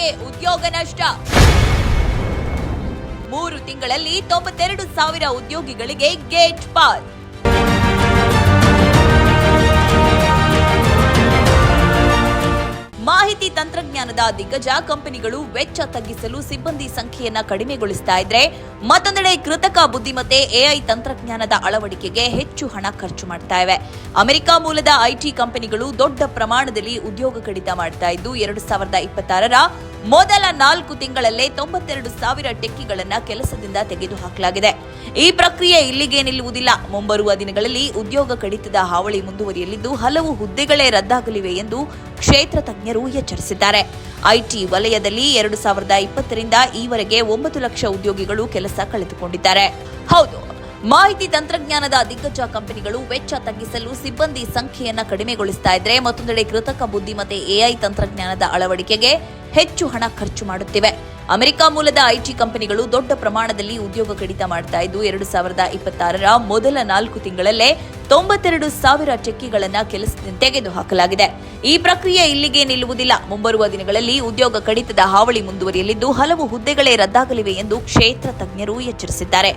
ಎಐಗೆ ಉದ್ಯೋಗ ನಷ್ಟ. 3 ತಿಂಗಳಲ್ಲಿ 92,000 ಉದ್ಯೋಗಿಗಳಿಗೆ ಗೇಟ್ ಪಾಸ್. ಮಾಹಿತಿ ತಂತ್ರಜ್ಞಾನದ ದಿಗ್ಗಜ ಕಂಪನಿಗಳು ವೆಚ್ಚ ತಗ್ಗಿಸಲು ಸಿಬ್ಬಂದಿ ಸಂಖ್ಯೆಯನ್ನ ಕಡಿಮೆಗೊಳಿಸ್ತಾ ಇದ್ರೆ, ಮತ್ತೊಂದೆಡೆ ಕೃತಕ ಬುದ್ಧಿಮತ್ತೆ ಎಐ ತಂತ್ರಜ್ಞಾನದ ಅಳವಡಿಕೆಗೆ ಹೆಚ್ಚು ಹಣ ಖರ್ಚು ಮಾಡ್ತಾ ಇವೆ. ಅಮೆರಿಕ ಮೂಲದ ಐಟಿ ಕಂಪನಿಗಳು ದೊಡ್ಡ ಪ್ರಮಾಣದಲ್ಲಿ ಉದ್ಯೋಗ ಕಡಿತ ಮಾಡ್ತಾ ಇದ್ದು, 2026ರ ಮೊದಲ 4 ತಿಂಗಳಲ್ಲೇ 92,000 ಟೆಕ್ಕಿಗಳನ್ನ ಕೆಲಸದಿಂದ ತೆಗೆದುಹಾಕಲಾಗಿದೆ. ಈ ಪ್ರಕ್ರಿಯೆ ಇಲ್ಲಿಗೆ ನಿಲ್ಲುವುದಿಲ್ಲ. ಮುಂಬರುವ ದಿನಗಳಲ್ಲಿ ಉದ್ಯೋಗ ಕಡಿತದ ಹಾವಳಿ ಮುಂದುವರಿಯಲಿದ್ದು, ಹಲವು ಹುದ್ದೆಗಳೇ ರದ್ದಾಗಲಿವೆ ಎಂದು ಕ್ಷೇತ್ರ ತಜ್ಞರು ಎಚ್ಚರಿಸಿದ್ದಾರೆ. ಐಟಿ ವಲಯದಲ್ಲಿ 2020ರಿಂದ ಈವರೆಗೆ 9 ಲಕ್ಷ ಉದ್ಯೋಗಿಗಳು ಕೆಲಸ ಕಳೆದುಕೊಂಡಿದ್ದಾರೆ. ಹೌದು, ಮಾಹಿತಿ ತಂತ್ರಜ್ಞಾನದ ದಿಗ್ಗಜ ಕಂಪನಿಗಳು ವೆಚ್ಚ ತಗ್ಗಿಸಲು ಸಿಬ್ಬಂದಿ ಸಂಖ್ಯೆಯನ್ನ ಕಡಿಮೆಗೊಳಿಸ್ತಾ ಇದ್ರೆ, ಮತ್ತೊಂದೆಡೆ ಕೃತಕ ಬುದ್ಧಿಮತ್ತೆ ಎಐ ತಂತ್ರಜ್ಞಾನದ ಅಳವಡಿಕೆಗೆ ಹೆಚ್ಚು ಹಣ ಖರ್ಚು ಮಾಡುತ್ತಿವೆ. ಅಮೆರಿಕ ಮೂಲದ ಐಟಿ ಕಂಪನಿಗಳು ದೊಡ್ಡ ಪ್ರಮಾಣದಲ್ಲಿ ಉದ್ಯೋಗ ಕಡಿತ ಮಾಡ್ತಾ ಇದ್ದು, 2026ರ ಮೊದಲ 4 ತಿಂಗಳಲ್ಲೇ 92,000 ಟೆಕ್ಕಿಗಳನ್ನ ಕೆಲಸದಿಂದ ತೆಗೆದುಹಾಕಲಾಗಿದೆ. ಈ ಪ್ರಕ್ರಿಯೆ ಇಲ್ಲಿಗೆ ನಿಲ್ಲುವುದಿಲ್ಲ. ಮುಂಬರುವ ದಿನಗಳಲ್ಲಿ ಉದ್ಯೋಗ ಕಡಿತದ ಹಾವಳಿ ಮುಂದುವರಿಯಲಿದ್ದು, ಹಲವು ಹುದ್ದೆಗಳೇ ರದ್ದಾಗಲಿವೆ ಎಂದು ಕ್ಷೇತ್ರ ತಜ್ಞರು ಎಚ್ಚರಿಸಿದ್ದಾರೆ.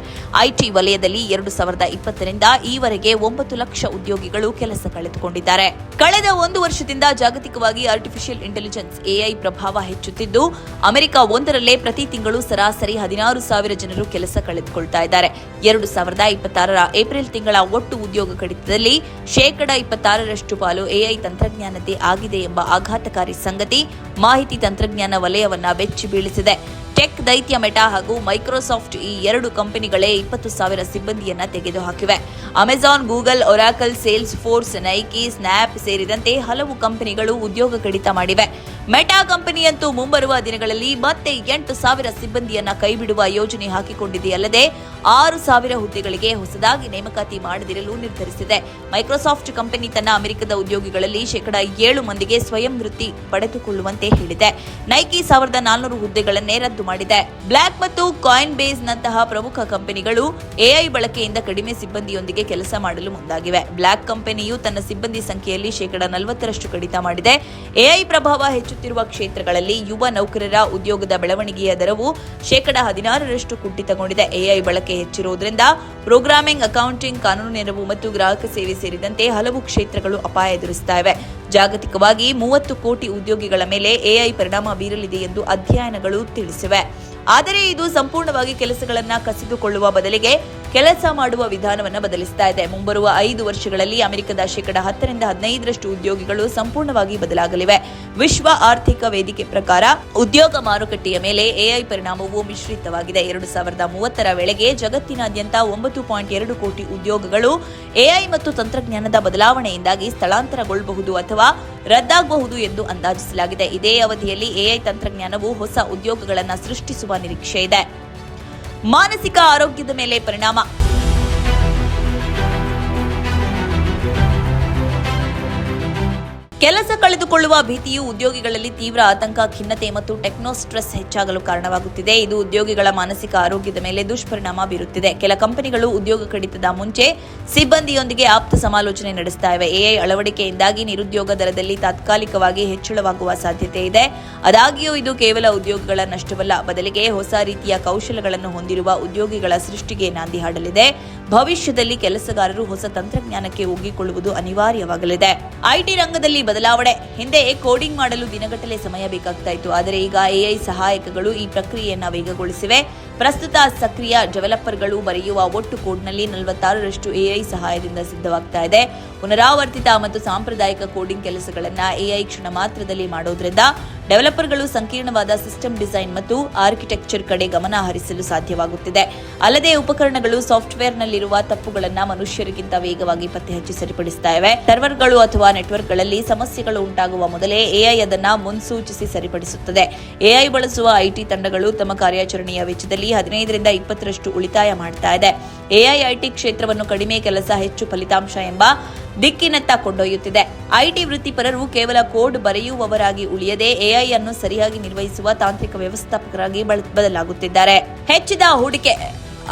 ಐಟಿ ವಲಯದಲ್ಲಿ 2020ರಿಂದ ಈವರೆಗೆ 9 ಲಕ್ಷ ಉದ್ಯೋಗಿಗಳು ಕೆಲಸ ಕಳೆದುಕೊಂಡಿದ್ದಾರೆ. ಕಳೆದ 1 ವರ್ಷದಿಂದ ಜಾಗತಿಕವಾಗಿ ಆರ್ಟಿಫಿಷಿಯಲ್ ಇಂಟೆಲಿಜೆನ್ಸ್ ಎಐ ಪ್ರಭಾವ ಹೆಚ್ಚುತ್ತಿದ್ದು, ಅಮೆರಿಕ ಒಂದರಲ್ಲೇ ಪ್ರತಿ ತಿಂಗಳು ಸರಾಸರಿ 16,000 ಜನರು ಕೆಲಸ ಕಳೆದುಕೊಳ್ತಾ ಇದ್ದಾರೆ. 2026ರ ಏಪ್ರಿಲ್ ತಿಂಗಳ ಒಟ್ಟು ಉದ್ಯೋಗ ಕಡಿತದಲ್ಲಿ 26% ಪಾಲು ಎಐ ತಂತ್ರಜ್ಞಾನದೇ ಆಗಿದೆ ಎಂಬ ಆಘಾತಕಾರಿ ಸಂಗತಿ ಮಾಹಿತಿ ತಂತ್ರಜ್ಞಾನ ವಲಯವನ್ನ ಬೆಚ್ಚಿ ಬೀಳಿಸಿದೆ. ಟೆಕ್ ದೈತ್ಯ ಮೆಟಾ ಹಾಗೂ ಮೈಕ್ರೋಸಾಫ್ಟ್ ಈ 2 ಕಂಪನಿಗಳೇ 20,000 ಸಿಬ್ಬಂದಿಯನ್ನ ತೆಗೆದುಹಾಕಿವೆ. Amazon, Google, Oracle, salesforce, Nike, Snap ಸೇರಿದಂತೆ ಹಲವು ಕಂಪನಿಗಳು ಉದ್ಯೋಗ ಕಡಿತ ಮಾಡಿವೆ. ಮೆಟಾ ಕಂಪನಿಯಂತೂ ಮುಂಬರುವ ದಿನಗಳಲ್ಲಿ ಮತ್ತೆ 8,000 ಸಿಬ್ಬಂದಿಯನ್ನ ಕೈಬಿಡುವ ಯೋಜನೆ ಹಾಕಿಕೊಂಡಿದೆಯಲ್ಲದೆ 6,000 ಹುದ್ದೆಗಳಿಗೆ ಹೊಸದಾಗಿ ನೇಮಕಾತಿ ಮಾಡದಿರಲು ನಿರ್ಧರಿಸಿದೆ. ಮೈಕ್ರೋಸಾಫ್ಟ್ ಕಂಪನಿ ತನ್ನ ಅಮೆರಿಕದ ಉದ್ಯೋಗಿಗಳಲ್ಲಿ 7% ಮಂದಿಗೆ ಸ್ವಯಂ ವೃತ್ತಿ ಪಡೆದುಕೊಳ್ಳುವಂತೆ ಹೇಳಿದೆ. ನೈಕಿ 1,400 ಹುದ್ದೆಗಳನ್ನೇ ರದ್ದು ಮಾಡಿದೆ. ಬ್ಲಾಕ್ ಮತ್ತು ಕಾಯಿನ್ ಬೇಸ್ ನಂತಹ ಪ್ರಮುಖ ಕಂಪನಿಗಳು ಎಐ ಬಳಕೆಯಿಂದ ಕಡಿಮೆ ಸಿಬ್ಬಂದಿಯೊಂದಿಗೆ ಕೆಲಸ ಮಾಡಲು ಮುಂದಾಗಿವೆ. ಬ್ಲಾಕ್ ಕಂಪನಿಯು ತನ್ನ ಸಿಬ್ಬಂದಿ ಸಂಖ್ಯೆಯಲ್ಲಿ 40% ಕಡಿತ ಮಾಡಿದೆ. ಎಐ ಪ್ರಭಾವ ಹೆಚ್ಚುತ್ತಿರುವ ಕ್ಷೇತ್ರಗಳಲ್ಲಿ ಯುವ ನೌಕರರ ಉದ್ಯೋಗದ ಬೆಳವಣಿಗೆಯ ದರವು 16% ಕುಂಠಿತಗೊಂಡಿದೆ. ಎಐ ಬಳಕೆ ಹೆಚ್ಚಿರುವುದರಿಂದ ಪ್ರೋಗ್ರಾಮಿಂಗ್, ಅಕೌಂಟಿಂಗ್, ಕಾನೂನು ನೆರವು ಮತ್ತು ಗ್ರಾಹಕ ಸೇವೆ ಸೇರಿದಂತೆ ಹಲವು ಕ್ಷೇತ್ರಗಳು ಅಪಾಯ ಎದುರಿಸುತ್ತಾ ಇವೆ. ಜಾಗತಿಕವಾಗಿ 30 ಕೋಟಿ ಉದ್ಯೋಗಿಗಳ ಮೇಲೆ ಎಐ ಪರಿಣಾಮ ಬೀರಲಿದೆ ಎಂದು ಅಧ್ಯಯನಗಳು ತಿಳಿಸಿವೆ. ಆದರೆ ಇದು ಸಂಪೂರ್ಣವಾಗಿ ಕೆಲಸಗಳನ್ನ ಕಸಿದುಕೊಳ್ಳುವ ಬದಲಿಗೆ ಕೆಲಸ ಮಾಡುವ ವಿಧಾನವನ್ನು ಬದಲಿಸ್ತಾ ಇದೆ. ಮುಂಬರುವ 5 ವರ್ಷಗಳಲ್ಲಿ ಅಮೆರಿಕದ 10% 15% ಉದ್ಯೋಗಿಗಳು ಸಂಪೂರ್ಣವಾಗಿ ಬದಲಾಗಲಿವೆ. ವಿಶ್ವ ಆರ್ಥಿಕ ವೇದಿಕೆ ಪ್ರಕಾರ ಉದ್ಯೋಗ ಮಾರುಕಟ್ಟೆಯ ಮೇಲೆ ಎಐ ಪರಿಣಾಮವು ಮಿಶ್ರಿತವಾಗಿದೆ. 2030ರ ವೇಳೆಗೆ ಜಗತ್ತಿನಾದ್ಯಂತ 9.2 ಕೋಟಿ ಉದ್ಯೋಗಗಳು ಎಐ ಮತ್ತು ತಂತ್ರಜ್ಞಾನದ ಬದಲಾವಣೆಯಿಂದಾಗಿ ಸ್ಥಳಾಂತರಗೊಳ್ಳಬಹುದು ಅಥವಾ ರದ್ದಾಗಬಹುದು ಎಂದು ಅಂದಾಜಿಸಲಾಗಿದೆ. ಇದೇ ಅವಧಿಯಲ್ಲಿ ಎಐ ತಂತ್ರಜ್ಞಾನವು ಹೊಸ ಉದ್ಯೋಗಗಳನ್ನು ಸೃಷ್ಟಿಸುವ ನಿರೀಕ್ಷೆ ಇದೆ. ಮಾನಸಿಕ ಆರೋಗ್ಯದ ಮೇಲೆ ಪರಿಣಾಮ. ಕೆಲಸ ಕಳೆದುಕೊಳ್ಳುವ ಭೀತಿಯು ಉದ್ಯೋಗಿಗಳಲ್ಲಿ ತೀವ್ರ ಆತಂಕ, ಖಿನ್ನತೆ ಮತ್ತು ಟೆಕ್ನೋ ಸ್ಟ್ರೆಸ್ ಹೆಚ್ಚಾಗಲು ಕಾರಣವಾಗುತ್ತಿದೆ. ಇದು ಉದ್ಯೋಗಿಗಳ ಮಾನಸಿಕ ಆರೋಗ್ಯದ ಮೇಲೆ ದುಷ್ಪರಿಣಾಮ ಬೀರುತ್ತಿದೆ. ಕೆಲ ಕಂಪನಿಗಳು ಉದ್ಯೋಗ ಕಡಿತದ ಮುಂಚೆ ಸಿಬ್ಬಂದಿಯೊಂದಿಗೆ ಆಪ್ತ ಸಮಾಲೋಚನೆ ನಡೆಸುತ್ತಾ ಇವೆ. ಎಐ ಅಳವಡಿಕೆಯಿಂದಾಗಿ ನಿರುದ್ಯೋಗ ದರದಲ್ಲಿ ತಾತ್ಕಾಲಿಕವಾಗಿ ಹೆಚ್ಚಳವಾಗುವ ಸಾಧ್ಯತೆ ಇದೆ. ಆದಾಗ್ಯೂ ಇದು ಕೇವಲ ಉದ್ಯೋಗಗಳ ನಷ್ಟವಲ್ಲ, ಬದಲಿಗೆ ಹೊಸ ರೀತಿಯ ಕೌಶಲಗಳನ್ನು ಹೊಂದಿರುವ ಉದ್ಯೋಗಿಗಳ ಸೃಷ್ಟಿಗೆ ನಾಂದಿ ಹಾಡಲಿದೆ. ಭವಿಷ್ಯದಲ್ಲಿ ಕೆಲಸಗಾರರು ಹೊಸ ತಂತ್ರಜ್ಞಾನಕ್ಕೆ ಒಗ್ಗಿಕೊಳ್ಳುವುದು ಅನಿವಾರ್ಯವಾಗಲಿದೆ. ಐಟಿ ರಂಗದಲ್ಲಿ ಬದಲಾವಣೆ. ಹಿಂದೆ ಕೋಡಿಂಗ್ ಮಾಡಲು ದಿನಗಟ್ಟಲೆ ಸಮಯ ಬೇಕಾಗ್ತಾ ಇತ್ತು, ಆದರೆ ಈಗ ಎಐ ಸಹಾಯಕಗಳು ಈ ಪ್ರಕ್ರಿಯೆಯನ್ನು ವೇಗಗೊಳಿಸಿವೆ. ಪ್ರಸ್ತುತ ಸಕ್ರಿಯ ಡೆವಲಪರ್ಗಳು ಬರೆಯುವ ಒಟ್ಟು ಕೋಡ್ನಲ್ಲಿ 46% ಎಐ ಸಹಾಯದಿಂದ ಸಿದ್ಧವಾಗ್ತಾ ಇದೆ. ಪುನರಾವರ್ತಿತ ಮತ್ತು ಸಾಂಪ್ರದಾಯಿಕ ಕೋಡಿಂಗ್ ಕೆಲಸಗಳನ್ನು ಎಐ ಕ್ಷಣ ಮಾತ್ರದಲ್ಲಿ ಮಾಡೋದ್ರಿಂದ ಡೆವಲಪರ್ಗಳು ಸಂಕೀರ್ಣವಾದ ಸಿಸ್ಟಮ್ ಡಿಸೈನ್ ಮತ್ತು ಆರ್ಕಿಟೆಕ್ಚರ್ ಕಡೆ ಗಮನ ಹರಿಸಲು ಸಾಧ್ಯವಾಗುತ್ತಿದೆ. ಅಲ್ಲದೆ ಉಪಕರಣಗಳು ಸಾಫ್ಟ್ವೇರ್ನಲ್ಲಿರುವ ತಪ್ಪುಗಳನ್ನು ಮನುಷ್ಯರಿಗಿಂತ ವೇಗವಾಗಿ ಪತ್ತೆ ಹಚ್ಚಿ ಸರಿಪಡಿಸುತ್ತಾ ಇವೆ. ಸರ್ವರ್ಗಳು ಅಥವಾ ನೆಟ್ವರ್ಕ್ಗಳಲ್ಲಿ ಸಮಸ್ಯೆಗಳು ಉಂಟಾಗುವ ಮೊದಲೇ ಎಐ ಅದನ್ನು ಮುನ್ಸೂಚಿಸಿ ಸರಿಪಡಿಸುತ್ತದೆ. ಎಐ ಬಳಸುವ ಐಟಿ ತಂಡಗಳು ತಮ್ಮ ಕಾರ್ಯಾಚರಣೆಯ ವೆಚ್ಚದಲ್ಲಿ 15ರಿಂದ 20% ಉಳಿತಾಯ ಮಾಡ್ತಾ ಇದೆ. ಎಐ ಐಟಿ ಕ್ಷೇತ್ರವನ್ನು ಕಡಿಮೆ ಕೆಲಸ ಹೆಚ್ಚು ಫಲಿತಾಂಶ ಎಂಬ ದಿಕ್ಕಿನತ್ತ ಕೊಂಡೊಯ್ಯುತ್ತಿದೆ. ಐಟಿ ವೃತ್ತಿಪರರು ಕೇವಲ ಕೋಡ್ ಬರೆಯುವವರಾಗಿ ಉಳಿಯದೆ ಎಐ ಅನ್ನು ಸರಿಯಾಗಿ ನಿರ್ವಹಿಸುವ ತಾಂತ್ರಿಕ ವ್ಯವಸ್ಥಾಪಕರಾಗಿ ಬದಲಾಗುತ್ತಿದ್ದಾರೆ. ಹೆಚ್ಚಿದ ಹೂಡಿಕೆ.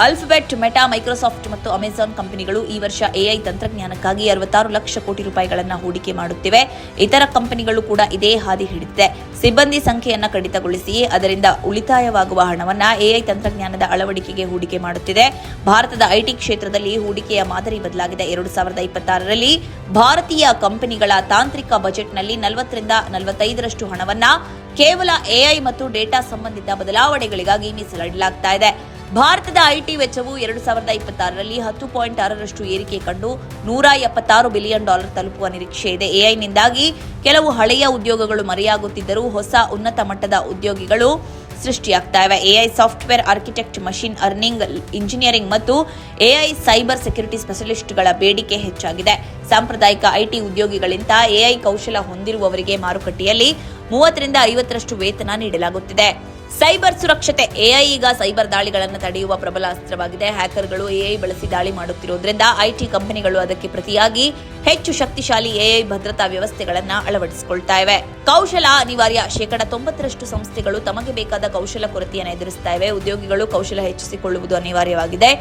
ಅಲ್ಫಾಬೆಟ್, ಮೆಟಾ, ಮೈಕ್ರೋಸಾಫ್ಟ್ ಮತ್ತು ಅಮೆಜಾನ್ ಕಂಪನಿಗಳು ಈ ವರ್ಷ ಎಐ ತಂತ್ರಜ್ಞಾನಕ್ಕಾಗಿ 66 ಲಕ್ಷ ಕೋಟಿ ರೂಪಾಯಿಗಳನ್ನು ಹೂಡಿಕೆ ಮಾಡುತ್ತಿವೆ. ಇತರ ಕಂಪನಿಗಳು ಕೂಡ ಇದೇ ಹಾದಿ ಹಿಡಿದಿದೆ. ಸಿಬ್ಬಂದಿ ಸಂಖ್ಯೆಯನ್ನು ಕಡಿತಗೊಳಿಸಿ ಅದರಿಂದ ಉಳಿತಾಯವಾಗುವ ಹಣವನ್ನು ಎಐ ತಂತ್ರಜ್ಞಾನದ ಅಳವಡಿಕೆಗೆ ಹೂಡಿಕೆ ಮಾಡುತ್ತಿದೆ. ಭಾರತದ ಐಟಿ ಕ್ಷೇತ್ರದಲ್ಲಿ ಹೂಡಿಕೆಯ ಮಾದರಿ ಬದಲಾಗಿದೆ. 2026ರಲ್ಲಿ ಭಾರತೀಯ ಕಂಪನಿಗಳ ತಾಂತ್ರಿಕ ಬಜೆಟ್ನಲ್ಲಿ 40-45% ಹಣವನ್ನು ಕೇವಲ ಎಐ ಮತ್ತು ಡೇಟಾ ಸಂಬಂಧಿತ ಬದಲಾವಣೆಗಳಿಗಾಗಿ ಮೀಸಲಿಡಲಾಗ್ತಾ ಇದೆ. ಭಾರತದ ಐಟಿ ವೆಚ್ಚವು 2026ರಲ್ಲಿ 10.6% ಏರಿಕೆ ಕಂಡು $176 ಬಿಲಿಯನ್ ತಲುಪುವ ನಿರೀಕ್ಷೆ ಇದೆ. ಎಐನಿಂದಾಗಿ ಕೆಲವು ಹಳೆಯ ಉದ್ಯೋಗಗಳು ಮರೆಯಾಗುತ್ತಿದ್ದರೂ ಹೊಸ ಉನ್ನತ ಮಟ್ಟದ ಉದ್ಯೋಗಿಗಳು ಸೃಷ್ಟಿಯಾಗ್ತಾ ಇವೆ. AI software architect, machine learning engineering ಮತ್ತು ಎಐ ಸೈಬರ್ ಸೆಕ್ಯುರಿಟಿ ಸ್ಪೆಷಲಿಸ್ಟ್ಗಳ ಬೇಡಿಕೆ ಹೆಚ್ಚಾಗಿದೆ. ಸಾಂಪ್ರದಾಯಿಕ ಐಟಿ ಉದ್ಯೋಗಿಗಳಿಂದ ಎಐ ಕೌಶಲ ಹೊಂದಿರುವವರಿಗೆ ಮಾರುಕಟ್ಟೆಯಲ್ಲಿ 30-50% ವೇತನ ನೀಡಲಾಗುತ್ತಿದೆ. ಸೈಬರ್ ಸುರಕ್ಷತೆ. ಎಐ ಈಗ ಸೈಬರ್ ದಾಳಿಗಳನ್ನು ತಡೆಯುವ ಪ್ರಬಲ ಅಸ್ತ್ರವಾಗಿದೆ. ಹ್ಯಾಕರ್ಗಳು ಎಐ ಬಳಸಿ ದಾಳಿ ಮಾಡುತ್ತಿರುವುದರಿಂದ ಐಟಿ ಕಂಪನಿಗಳು ಅದಕ್ಕೆ ಪ್ರತಿಯಾಗಿ ಹೆಚ್ಚು ಶಕ್ತಿಶಾಲಿ ಎಐ ಭದ್ರತಾ ವ್ಯವಸ್ಥೆಗಳನ್ನು ಅಳವಡಿಸಿಕೊಳ್ತಾ ಇವೆ. ಕೌಶಲ ಅನಿವಾರ್ಯ. 90% ಸಂಸ್ಥೆಗಳು ತಮಗೆ ಬೇಕಾದ ಕೌಶಲ ಕೊರತೆಯನ್ನು ಎದುರಿಸ್ತಾ ಇವೆ. ಉದ್ಯೋಗಿಗಳು ಕೌಶಲ ಹೆಚ್ಚಿಸಿಕೊಳ್ಳುವುದು ಅನಿವಾರ್ಯವಾಗಿದೆ.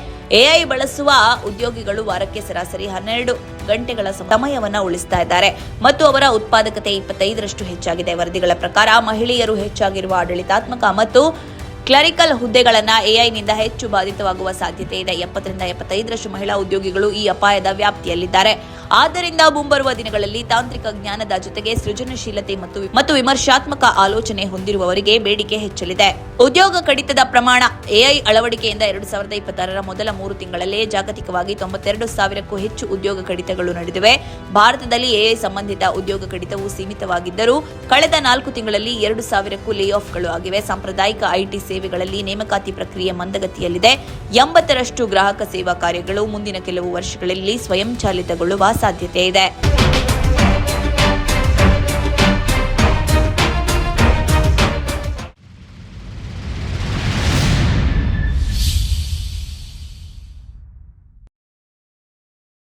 ಎಐ ಬಳಸುವ ಉದ್ಯೋಗಿಗಳು ವಾರಕ್ಕೆ ಸರಾಸರಿ 12 ಗಂಟೆಗಳ ಸಮಯವನ್ನು ಉಳಿಸ್ತಾ ಇದ್ದಾರೆ ಮತ್ತು ಅವರ ಉತ್ಪಾದಕತೆ 25% ಹೆಚ್ಚಾಗಿದೆ. ವರದಿಗಳ ಪ್ರಕಾರ ಮಹಿಳೆಯರು ಹೆಚ್ಚಾಗಿರುವ ಆಡಳಿತಾತ್ಮಕ ಮತ್ತು ಕ್ಲರಿಕಲ್ ಹುದ್ದೆಗಳನ್ನು ಎಐನಿಂದ ಹೆಚ್ಚು ಬಾಧಿತವಾಗುವ ಸಾಧ್ಯತೆ ಇದೆ. 70-75% ಮಹಿಳಾ ಉದ್ಯೋಗಿಗಳು ಈ ಅಪಾಯದ ವ್ಯಾಪ್ತಿಯಲ್ಲಿದ್ದಾರೆ. ಆದ್ದರಿಂದ ಮುಂಬರುವ ದಿನಗಳಲ್ಲಿ ತಾಂತ್ರಿಕ ಜ್ಞಾನದ ಜೊತೆಗೆ ಸೃಜನಶೀಲತೆ ಮತ್ತು ವಿಮರ್ಶಾತ್ಮಕ ಆಲೋಚನೆ ಹೊಂದಿರುವವರಿಗೆ ಬೇಡಿಕೆ ಹೆಚ್ಚಲಿದೆ. ಉದ್ಯೋಗ ಕಡಿತದ ಪ್ರಮಾಣ. ಎಐ ಅಳವಡಿಕೆಯಿಂದ 2026ರ ಮೊದಲ 3 ತಿಂಗಳಲ್ಲೇ ಜಾಗತಿಕವಾಗಿ 92,000ಕ್ಕೂ ಹೆಚ್ಚು ಉದ್ಯೋಗ ಕಡಿತಗಳು ನಡೆದಿವೆ. ಭಾರತದಲ್ಲಿ ಎಐ ಸಂಬಂಧಿತ ಉದ್ಯೋಗ ಕಡಿತವು ಸೀಮಿತವಾಗಿದ್ದರೂ ಕಳೆದ 4 ತಿಂಗಳಲ್ಲಿ 2,000ಕ್ಕೂ ಲೇ ಆಫ್ಗಳು ಆಗಿವೆ. ಸಾಂಪ್ರದಾಯಿಕ ಐಟಿ ಸೇವೆಗಳಲ್ಲಿ ನೇಮಕಾತಿ ಪ್ರಕ್ರಿಯೆ ಮಂದಗತಿಯಲ್ಲಿದೆ. 80% ಗ್ರಾಹಕ ಸೇವಾ ಕಾರ್ಯಗಳು ಮುಂದಿನ ಕೆಲವು ವರ್ಷಗಳಲ್ಲಿ ಸ್ವಯಂಚಾಲಿತಗೊಳ್ಳುವ ಸಾಧ್ಯತೆ ಇದೆ.